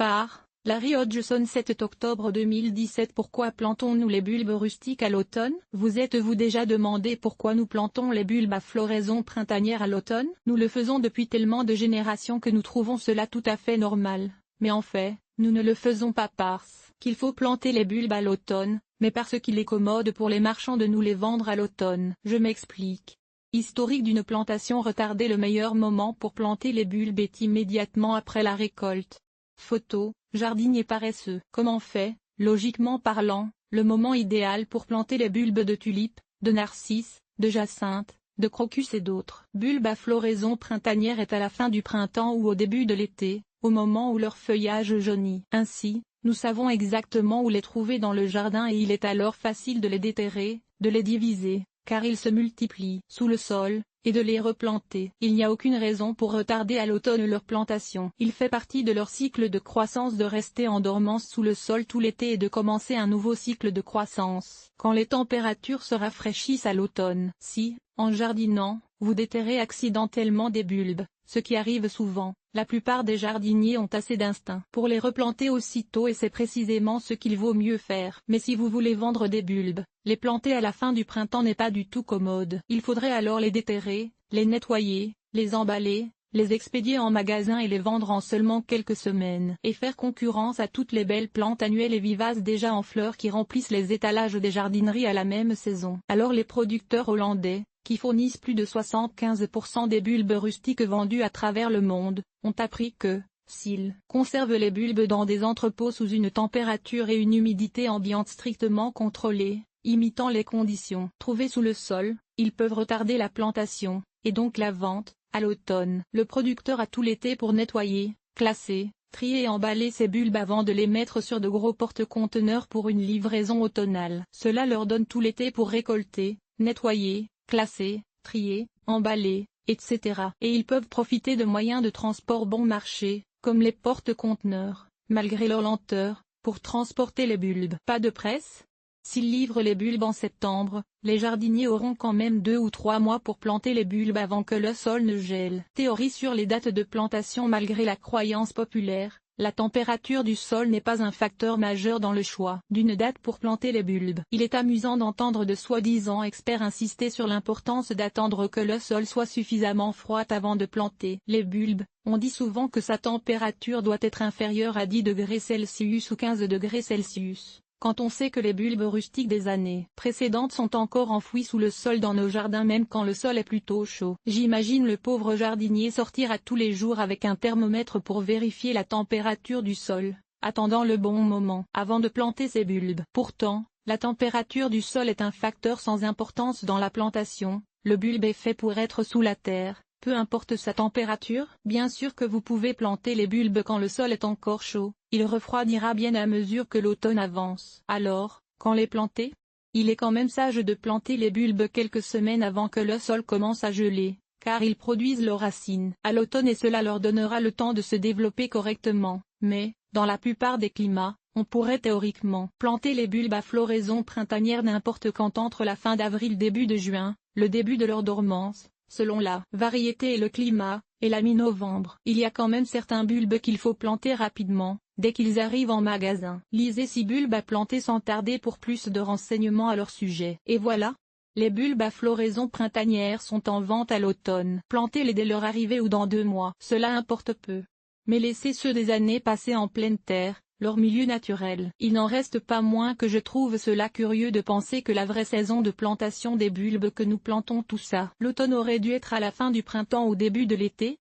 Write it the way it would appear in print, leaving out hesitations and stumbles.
Par Larry Hodgson 7 octobre 2017. Pourquoi plantons-nous les bulbes rustiques à l'automne? Vous êtes-vous déjà demandé pourquoi nous plantons les bulbes à floraison printanière à l'automne? Nous le faisons depuis tellement de générations que nous trouvons cela tout à fait normal. Mais en fait, nous ne le faisons pas parce qu'il faut planter les bulbes à l'automne, mais parce qu'il est commode pour les marchands de nous les vendre à l'automne. Je m'explique. Historique d'une plantation retardée. Le meilleur moment pour planter les bulbes est immédiatement après la récolte. Photo, jardinier paresseux. Comment fait, logiquement parlant, le moment idéal pour planter les bulbes de tulipes, de narcisses, de jacinthes, de crocus et d'autres bulbes à floraison printanière est à la fin du printemps ou au début de l'été, au moment où leur feuillage jaunit. Ainsi, nous savons exactement où les trouver dans le jardin et il est alors facile de les déterrer, de les diviser, car ils se multiplient sous le sol, et de les replanter. Il n'y a aucune raison pour retarder à l'automne leur plantation. Il fait partie de leur cycle de croissance de rester en dormance sous le sol tout l'été et de commencer un nouveau cycle de croissance quand les températures se rafraîchissent à l'automne. Si, en jardinant, vous déterrez accidentellement des bulbes, ce qui arrive souvent, la plupart des jardiniers ont assez d'instinct pour les replanter aussitôt et c'est précisément ce qu'il vaut mieux faire. Mais si vous voulez vendre des bulbes, les planter à la fin du printemps n'est pas du tout commode. Il faudrait alors les déterrer, les nettoyer, les emballer, les expédier en magasin et les vendre en seulement quelques semaines. Et faire concurrence à toutes les belles plantes annuelles et vivaces déjà en fleurs qui remplissent les étalages des jardineries à la même saison. Alors les producteurs hollandais, qui fournissent plus de 75% des bulbes rustiques vendus à travers le monde, ont appris que, s'ils conservent les bulbes dans des entrepôts sous une température et une humidité ambiante strictement contrôlées, imitant les conditions trouvées sous le sol, ils peuvent retarder la plantation, et donc la vente, à l'automne. Le producteur a tout l'été pour nettoyer, classer, trier et emballer ces bulbes avant de les mettre sur de gros porte-conteneurs pour une livraison automnale. Cela leur donne tout l'été pour récolter, nettoyer, classer, trier, emballer, etc. Et ils peuvent profiter de moyens de transport bon marché, comme les porte-conteneurs, malgré leur lenteur, pour transporter les bulbes. Pas de presse? S'ils livrent les bulbes en septembre, les jardiniers auront quand même 2 ou 3 mois pour planter les bulbes avant que le sol ne gèle. Théorie sur les dates de plantation. Malgré la croyance populaire, la température du sol n'est pas un facteur majeur dans le choix d'une date pour planter les bulbes. Il est amusant d'entendre de soi-disant experts insister sur l'importance d'attendre que le sol soit suffisamment froid avant de planter les bulbes. On dit souvent que sa température doit être inférieure à 10 degrés Celsius ou 15 degrés Celsius. Quand on sait que les bulbes rustiques des années précédentes sont encore enfouis sous le sol dans nos jardins même quand le sol est plutôt chaud. J'imagine le pauvre jardinier sortir à tous les jours avec un thermomètre pour vérifier la température du sol, attendant le bon moment avant de planter ses bulbes. Pourtant, la température du sol est un facteur sans importance dans la plantation. Le bulbe est fait pour être sous la terre, peu importe sa température. Bien sûr que vous pouvez planter les bulbes quand le sol est encore chaud. Il refroidira bien à mesure que l'automne avance. Alors, quand les planter? Il est quand même sage de planter les bulbes quelques semaines avant que le sol commence à geler, car ils produisent leurs racines à l'automne et cela leur donnera le temps de se développer correctement. Mais, dans la plupart des climats, on pourrait théoriquement planter les bulbes à floraison printanière n'importe quand entre la fin d'avril et début de juin, le début de leur dormance, selon la variété et le climat, et la mi-novembre. Il y a quand même certains bulbes qu'il faut planter rapidement, dès qu'ils arrivent en magasin. Lisez 6 bulbes à planter sans tarder pour plus de renseignements à leur sujet. Et voilà, les bulbes à floraison printanière sont en vente à l'automne. Plantez-les dès leur arrivée ou dans 2 mois. Cela importe peu. Mais laissez ceux des années passées en pleine terre, leur milieu naturel. Il n'en reste pas moins que je trouve cela curieux de penser que la vraie saison de plantation des bulbes que nous plantons tout ça, l'automne aurait dû être à la fin du printemps ou début de l'été.